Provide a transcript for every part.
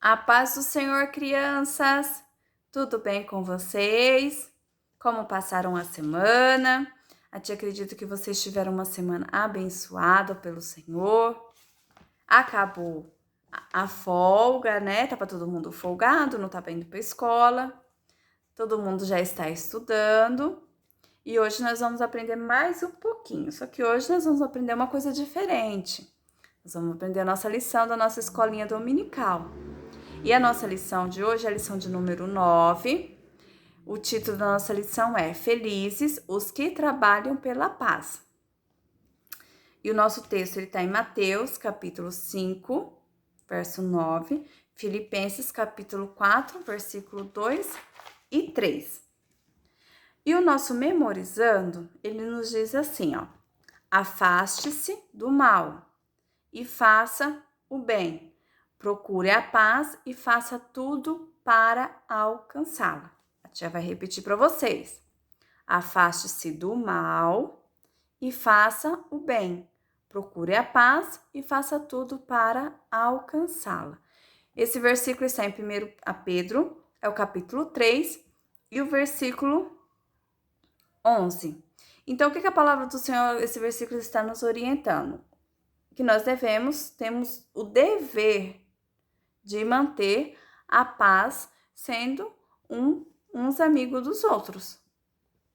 A paz do Senhor, crianças! Tudo bem com vocês? Como passaram a semana? A tia acredita que vocês tiveram uma semana abençoada pelo Senhor. Acabou a folga, né? Tava todo mundo folgado, não tava indo para a escola. Todo mundo já está estudando. E hoje nós vamos aprender mais um pouquinho. Só que hoje nós vamos aprender uma coisa diferente. Nós vamos aprender a nossa lição da nossa escolinha dominical. E a nossa lição de hoje é a lição de número 9. O título da nossa lição é Felizes os que trabalham pela paz. E o nosso texto está em Mateus, capítulo 5, verso 9, Filipenses, capítulo 4, versículo 2 e 3. E o nosso memorizando, ele nos diz assim, ó: afaste-se do mal e faça o bem. Procure a paz e faça tudo para alcançá-la. A tia vai repetir para vocês. Afaste-se do mal e faça o bem. Procure a paz e faça tudo para alcançá-la. Esse versículo está em 1 Pedro, é o capítulo 3 e o versículo 11. Então, o que a palavra do Senhor, esse versículo está nos orientando? Que nós temos o dever de manter a paz sendo uns amigos dos outros.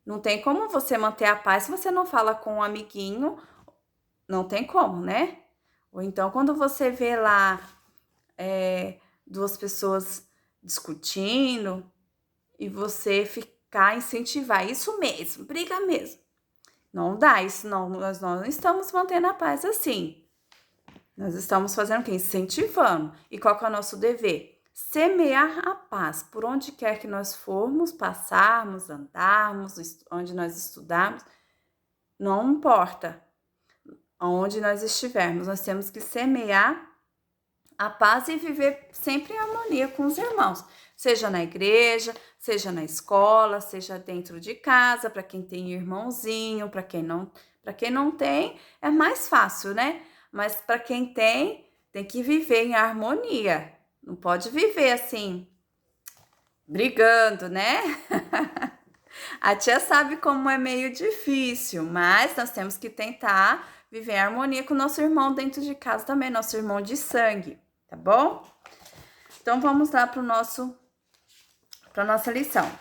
Não tem como você manter a paz se você não fala com um amiguinho, não tem como, né? Ou então quando você vê lá duas pessoas discutindo e você ficar, incentivar, isso mesmo, briga mesmo. Não dá, isso não, nós não estamos mantendo a paz assim. Nós estamos fazendo o quê? Incentivando. E qual que é o nosso dever? Semear a paz. Por onde quer que nós formos, passarmos, andarmos, onde nós estudarmos, não importa onde nós estivermos, nós temos que semear a paz e viver sempre em harmonia com os irmãos. Seja na igreja, seja na escola, seja dentro de casa, para quem tem irmãozinho, para quem não tem, é mais fácil, né? Mas para quem tem que viver em harmonia. Não pode viver assim, brigando, né? A tia sabe como é meio difícil, mas nós temos que tentar viver em harmonia com o nosso irmão dentro de casa também, nosso irmão de sangue, tá bom? Então vamos lá para nossa lição.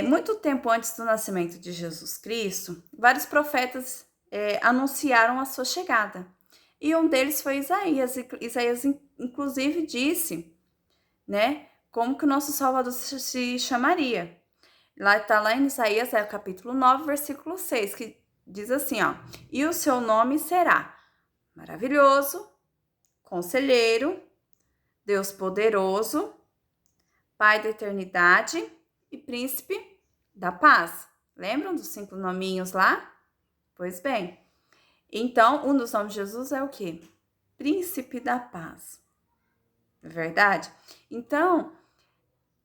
Muito tempo antes do nascimento de Jesus Cristo, vários profetas anunciaram a sua chegada. E um deles foi Isaías. Isaías, inclusive, disse, né, como que o nosso Salvador se chamaria. Está lá em Isaías, é o capítulo 9, versículo 6, que diz assim, ó: e o seu nome será Maravilhoso, Conselheiro, Deus Poderoso, Pai da Eternidade e Príncipe da Paz. Lembram dos 5 nominhos lá? Pois bem, então, um dos nomes de Jesus é o quê? Príncipe da Paz. É verdade? Então,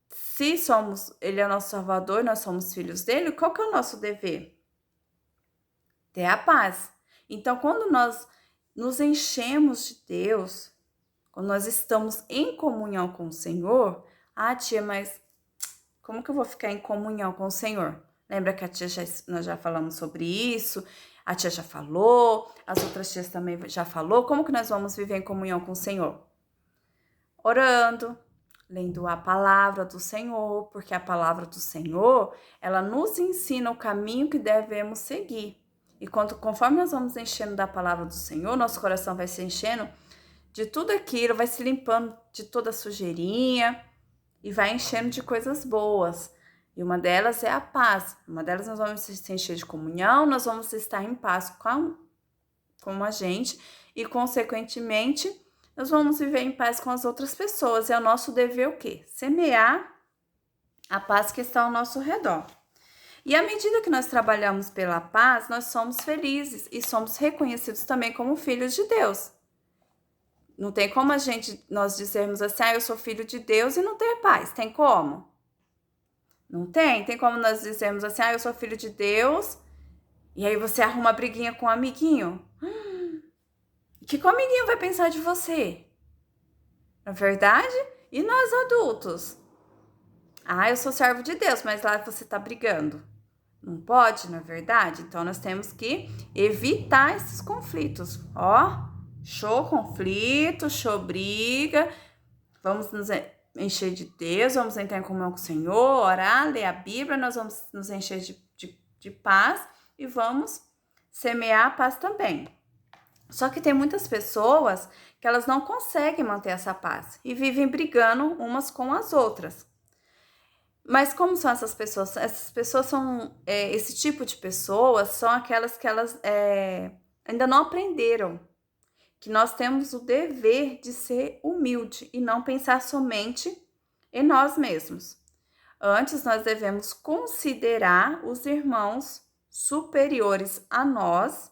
se ele é o nosso Salvador, nós somos filhos dele, qual que é o nosso dever? Ter a paz. Então, quando nós nos enchemos de Deus, quando nós estamos em comunhão com o Senhor, tia, mas como que eu vou ficar em comunhão com o Senhor? Lembra que nós já falamos sobre isso? A tia já falou, as outras tias também já falou. Como que nós vamos viver em comunhão com o Senhor? Orando, lendo a palavra do Senhor, porque a palavra do Senhor, ela nos ensina o caminho que devemos seguir. E conforme nós vamos enchendo da palavra do Senhor, nosso coração vai se enchendo de tudo aquilo, vai se limpando de toda a sujeirinha e vai enchendo de coisas boas. E uma delas é a paz. Uma delas nós vamos se encher de comunhão, nós vamos estar em paz com a gente e, consequentemente, nós vamos viver em paz com as outras pessoas. E é o nosso dever o quê? Semear a paz que está ao nosso redor. E à medida que nós trabalhamos pela paz, nós somos felizes e somos reconhecidos também como filhos de Deus. Não tem como nós dizermos assim, eu sou filho de Deus e não ter paz. Tem como? Não tem? Tem como nós dizermos assim, eu sou filho de Deus, e aí você arruma uma briguinha com um amiguinho? O que o amiguinho vai pensar de você? Não é verdade? E nós adultos? Ah, eu sou servo de Deus, mas lá você tá brigando. Não pode, não é verdade? Então nós temos que evitar esses conflitos. Ó, show conflito, show briga. Vamos nos encher de Deus, vamos entrar em comunhão com o Senhor, orar, ler a Bíblia, nós vamos nos encher de paz e vamos semear a paz também. Só que tem muitas pessoas que elas não conseguem manter essa paz e vivem brigando umas com as outras. Mas como são essas pessoas? Essas pessoas são, esse tipo de pessoas são aquelas que elas ainda não aprenderam que nós temos o dever de ser humilde e não pensar somente em nós mesmos. Antes, nós devemos considerar os irmãos superiores a nós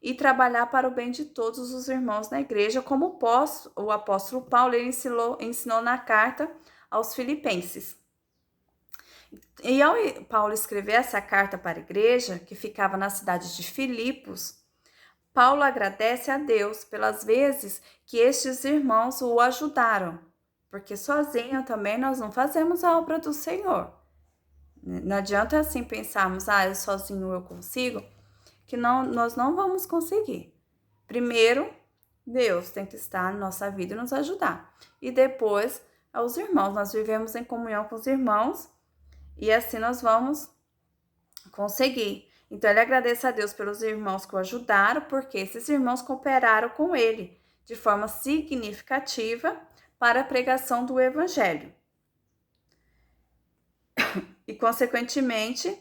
e trabalhar para o bem de todos os irmãos na igreja, como o apóstolo Paulo ensinou na carta aos Filipenses. E ao Paulo escrever essa carta para a igreja, que ficava na cidade de Filipos, Paulo agradece a Deus pelas vezes que estes irmãos o ajudaram, porque sozinho também nós não fazemos a obra do Senhor. Não adianta assim pensarmos, eu sozinho eu consigo, que nós não vamos conseguir. Primeiro, Deus tem que estar na nossa vida e nos ajudar. E depois, os irmãos, nós vivemos em comunhão com os irmãos e assim nós vamos conseguir. Então, ele agradece a Deus pelos irmãos que o ajudaram, porque esses irmãos cooperaram com ele de forma significativa para a pregação do evangelho. E, consequentemente,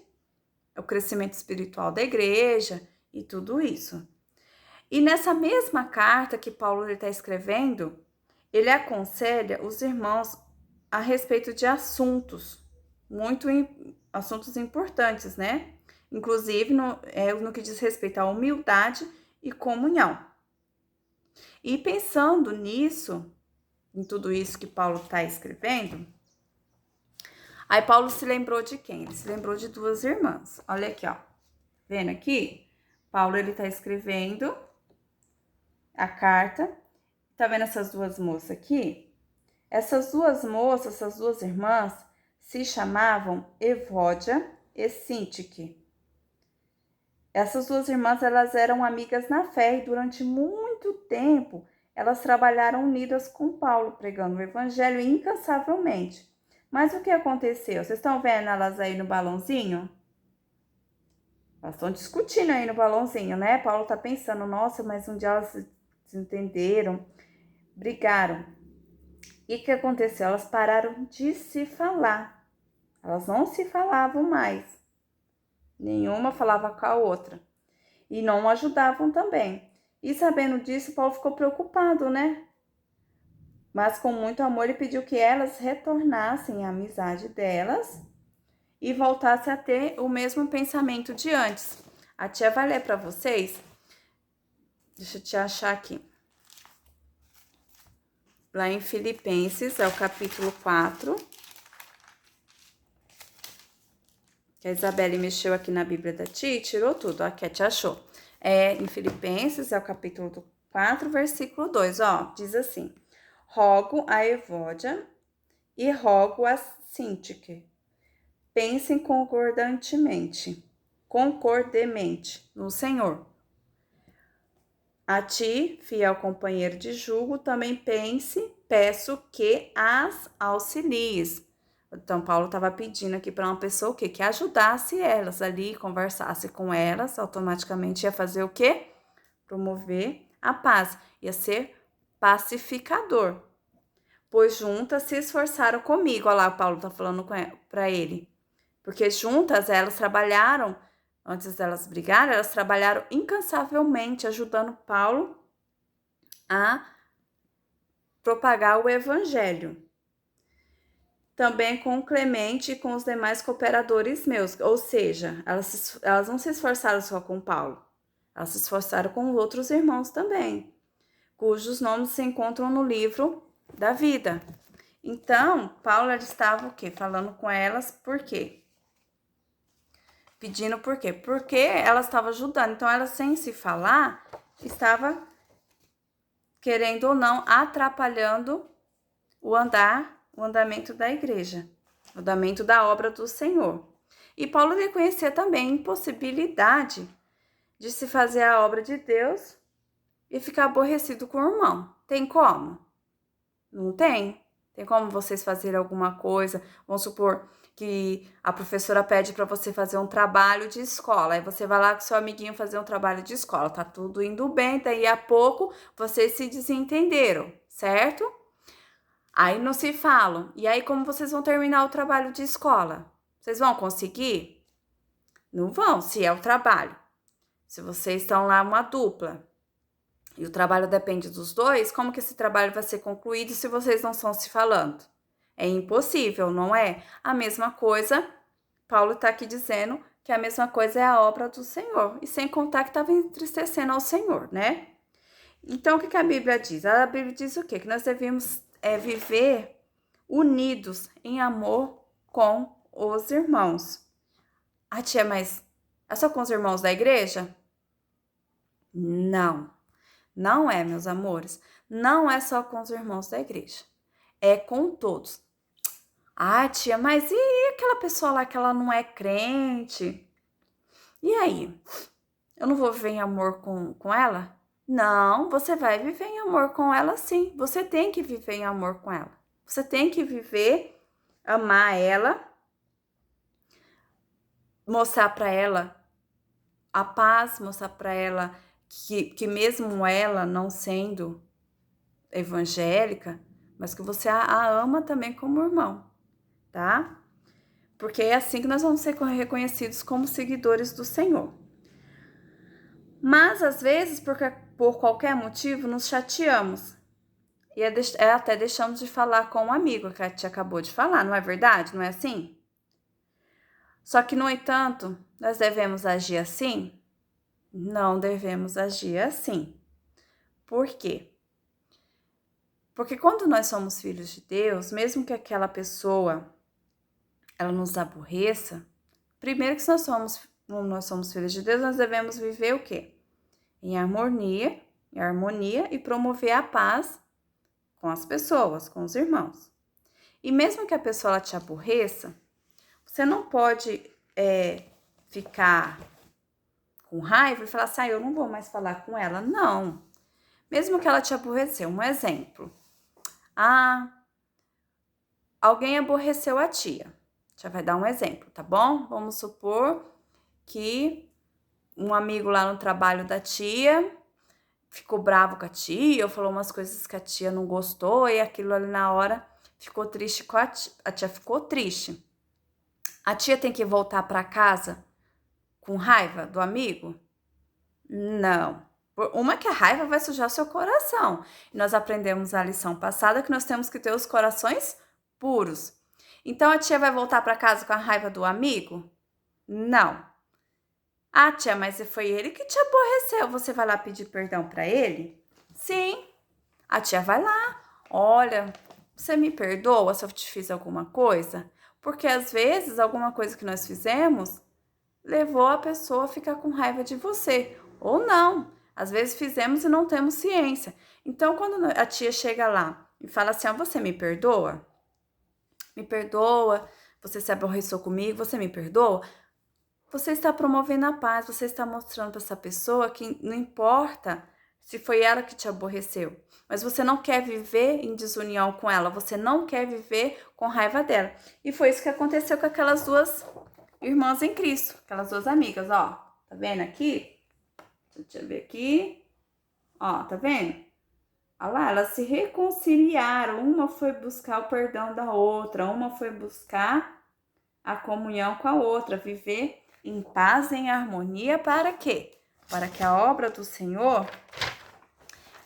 o crescimento espiritual da igreja e tudo isso. E nessa mesma carta que Paulo está escrevendo, ele aconselha os irmãos a respeito de assuntos importantes, né? Inclusive no que diz respeito à humildade e comunhão. E pensando nisso, em tudo isso que Paulo está escrevendo, aí Paulo se lembrou de quem? Ele se lembrou de duas irmãs. Olha aqui, ó. Vendo aqui? Paulo, ele está escrevendo a carta. Tá vendo essas duas moças aqui? Essas duas irmãs, se chamavam Evódia e Sintique. Essas duas irmãs, elas eram amigas na fé e durante muito tempo elas trabalharam unidas com Paulo, pregando o evangelho incansavelmente. Mas o que aconteceu? Vocês estão vendo elas aí no balãozinho? Elas estão discutindo aí no balãozinho, né? Paulo tá pensando, nossa, mas um dia elas se entenderam, brigaram. E o que aconteceu? Elas pararam de se falar. Elas não se falavam mais. Nenhuma falava com a outra. E não ajudavam também. E sabendo disso, Paulo ficou preocupado, né? Mas com muito amor ele pediu que elas retornassem à amizade delas e voltassem a ter o mesmo pensamento de antes. A tia vai ler para vocês. Deixa eu te achar aqui. Lá em Filipenses, é o capítulo 4. Que a Isabelle mexeu aqui na Bíblia da tia e tirou tudo. Ó, a Cat achou. Em Filipenses, é o capítulo 4, versículo 2. Ó, diz assim: rogo a Evódia e rogo a Sintique. Pensem concordemente no Senhor. A ti, fiel companheiro de jugo, também peço que as auxilies. Então, Paulo estava pedindo aqui para uma pessoa o quê? Que ajudasse elas ali, conversasse com elas, automaticamente ia fazer o quê? Promover a paz, ia ser pacificador. Pois juntas se esforçaram comigo. Olha lá, Paulo está falando para ele. Porque juntas elas trabalharam, antes delas brigarem, elas trabalharam incansavelmente, ajudando Paulo a propagar o evangelho. Também com o Clemente e com os demais cooperadores meus. Ou seja, elas não se esforçaram só com Paulo. Elas se esforçaram com outros irmãos também, cujos nomes se encontram no livro da vida. Então, Paulo estava o quê? Falando com elas, por quê? Pedindo por quê? Porque elas estavam ajudando. Então, elas, sem se falar, estava, querendo ou não, atrapalhando o andamento da igreja, o andamento da obra do Senhor. E Paulo reconhecia também a impossibilidade de se fazer a obra de Deus e ficar aborrecido com o irmão. Tem como? Não tem. Tem como vocês fazerem alguma coisa? Vamos supor que a professora pede para você fazer um trabalho de escola. Aí você vai lá com seu amiguinho fazer um trabalho de escola. Tá tudo indo bem, daí a pouco vocês se desentenderam, certo? Aí não se falam. E aí como vocês vão terminar o trabalho de escola? Vocês vão conseguir? Não vão, se é o trabalho. Se vocês estão lá uma dupla e o trabalho depende dos dois, como que esse trabalho vai ser concluído se vocês não estão se falando? É impossível, não é? A mesma coisa, Paulo está aqui dizendo que a mesma coisa é a obra do Senhor. E sem contar que estava entristecendo ao Senhor, né? Então, o que a Bíblia diz? A Bíblia diz o quê? Que nós devemos viver unidos em amor com os irmãos. Ah, tia, mas é só com os irmãos da igreja? Não, não é, meus amores. Não é só com os irmãos da igreja. É com todos. Ah, tia, mas e aquela pessoa lá que ela não é crente? E aí? Eu não vou viver em amor com ela? Não, você vai viver em amor com ela sim. Você tem que viver em amor com ela. Você tem que viver, amar ela, mostrar para ela a paz, mostrar para ela que mesmo ela não sendo evangélica, mas que você a ama também como irmão, tá? Porque é assim que nós vamos ser reconhecidos como seguidores do Senhor. Mas, às vezes, por qualquer motivo, nos chateamos. E até deixamos de falar com um amigo, que a tia acabou de falar, não é verdade? Não é assim? Só que, no entanto, nós devemos agir assim? Não devemos agir assim. Por quê? Porque quando nós somos filhos de Deus, mesmo que aquela pessoa ela nos aborreça, primeiro que se nós somos filhos de Deus, nós devemos viver o quê? Em harmonia e promover a paz com as pessoas, com os irmãos. E mesmo que a pessoa ela te aborreça, você não pode ficar com raiva e falar assim, eu não vou mais falar com ela. Não. Mesmo que ela te aborreceu, um exemplo. Alguém aborreceu a tia. Já vai dar um exemplo, tá bom? Vamos supor que um amigo lá no trabalho da tia ficou bravo com a tia, ou falou umas coisas que a tia não gostou, e aquilo ali na hora ficou triste com a tia. A tia ficou triste. A tia tem que voltar para casa com raiva do amigo? Não. Uma que a raiva vai sujar o seu coração. E nós aprendemos na lição passada que nós temos que ter os corações puros. Então a tia vai voltar para casa com a raiva do amigo? Não. Ah, tia, mas foi ele que te aborreceu. Você vai lá pedir perdão para ele? Sim. A tia vai lá. Olha, você me perdoa se eu te fiz alguma coisa? Porque às vezes alguma coisa que nós fizemos levou a pessoa a ficar com raiva de você. Ou não. Às vezes fizemos e não temos ciência. Então, quando a tia chega lá e fala assim, você me perdoa? Me perdoa, você se aborreceu comigo, você me perdoa? Você está promovendo a paz, você está mostrando para essa pessoa que não importa se foi ela que te aborreceu, mas você não quer viver em desunião com ela, você não quer viver com raiva dela. E foi isso que aconteceu com aquelas duas irmãs em Cristo, aquelas duas amigas, ó. Tá vendo aqui? Deixa eu ver aqui. Ó, tá vendo? Olha lá, elas se reconciliaram. Uma foi buscar o perdão da outra, uma foi buscar a comunhão com a outra, viver em paz, em harmonia, para quê? Para que a obra do Senhor,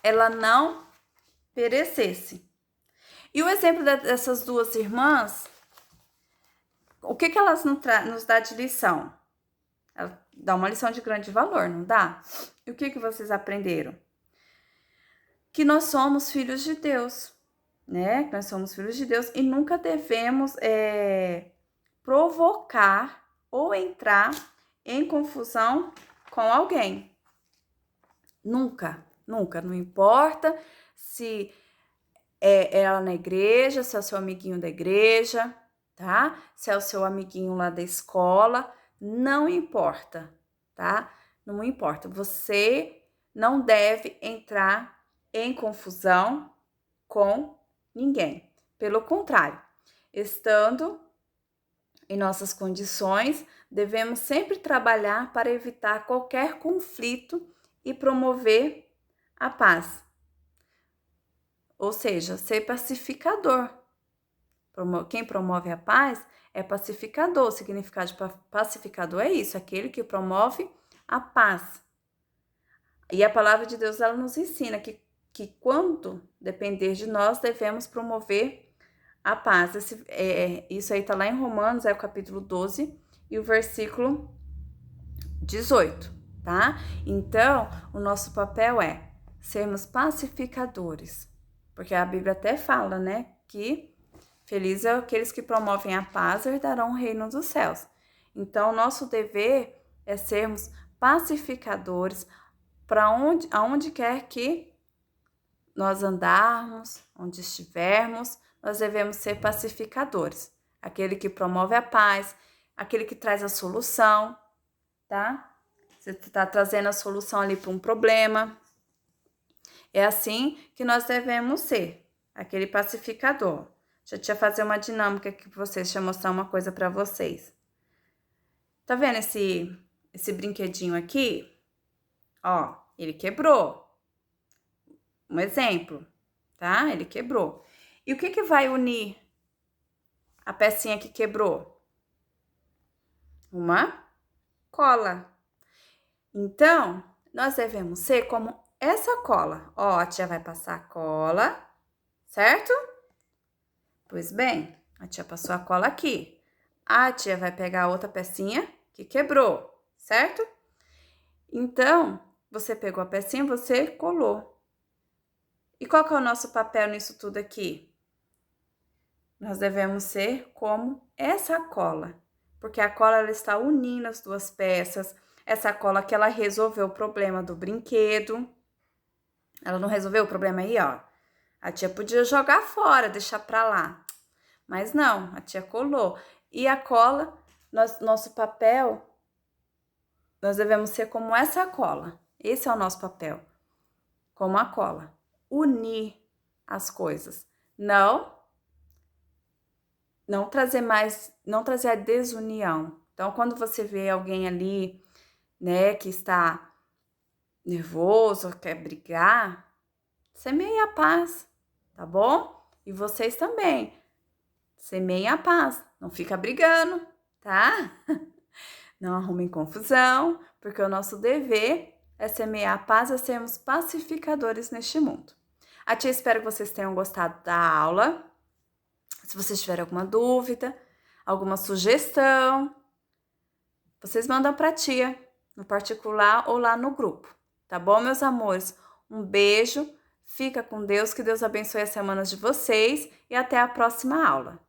ela não perecesse. E o exemplo dessas duas irmãs, o que elas nos dá de lição? Ela dá uma lição de grande valor, não dá? E o que vocês aprenderam? Que nós somos filhos de Deus, né? Que nós somos filhos de Deus e nunca devemos provocar ou entrar em confusão com alguém. Nunca, nunca. Não importa se é ela na igreja, se é o seu amiguinho da igreja, tá? Se é o seu amiguinho lá da escola, não importa, tá? Não importa. Você não deve entrar em confusão com ninguém. Pelo contrário, estando em nossas condições, devemos sempre trabalhar para evitar qualquer conflito e promover a paz. Ou seja, ser pacificador. Quem promove a paz é pacificador. O significado de pacificador é isso, aquele que promove a paz. E a palavra de Deus, ela nos ensina que quando depender de nós, devemos promover a paz. Isso aí está lá em Romanos, é o capítulo 12 e o versículo 18, tá? Então, o nosso papel é sermos pacificadores. Porque a Bíblia até fala, né, que felizes são aqueles que promovem a paz herdarão o reino dos céus. Então, nosso dever é sermos pacificadores para aonde quer que nós andarmos, onde estivermos, nós devemos ser pacificadores. Aquele que promove a paz, aquele que traz a solução, tá? Você está trazendo a solução ali para um problema. É assim que nós devemos ser, aquele pacificador. Deixa eu fazer uma dinâmica aqui para vocês, deixa eu mostrar uma coisa para vocês. Tá vendo esse brinquedinho aqui? Ó, ele quebrou. Um exemplo, tá? Ele quebrou. E o que vai unir a pecinha que quebrou? Uma cola. Então, nós devemos ser como essa cola. Ó, a tia vai passar a cola, certo? Pois bem, a tia passou a cola aqui. A tia vai pegar a outra pecinha que quebrou, certo? Então, você pegou a pecinha, você colou. E qual que é o nosso papel nisso tudo aqui? Nós devemos ser como essa cola, porque a cola ela está unindo as duas peças. Essa cola que ela resolveu o problema do brinquedo. Ela não resolveu o problema aí, ó. A tia podia jogar fora, deixar pra lá. Mas não, a tia colou. E a cola, nosso papel, nós devemos ser como essa cola. Esse é o nosso papel. Como a cola. Unir as coisas. Não trazer a desunião. Então, quando você vê alguém ali, né, que está nervoso, quer brigar, semeie a paz, tá bom? E vocês também, semeiem a paz, não fica brigando, tá? Não arrumem confusão, porque o nosso dever é semear a paz e sermos pacificadores neste mundo. A tia espero que vocês tenham gostado da aula. Se vocês tiverem alguma dúvida, alguma sugestão, vocês mandam para a tia, no particular ou lá no grupo. Tá bom, meus amores? Um beijo, fica com Deus, que Deus abençoe as semanas de vocês e até a próxima aula.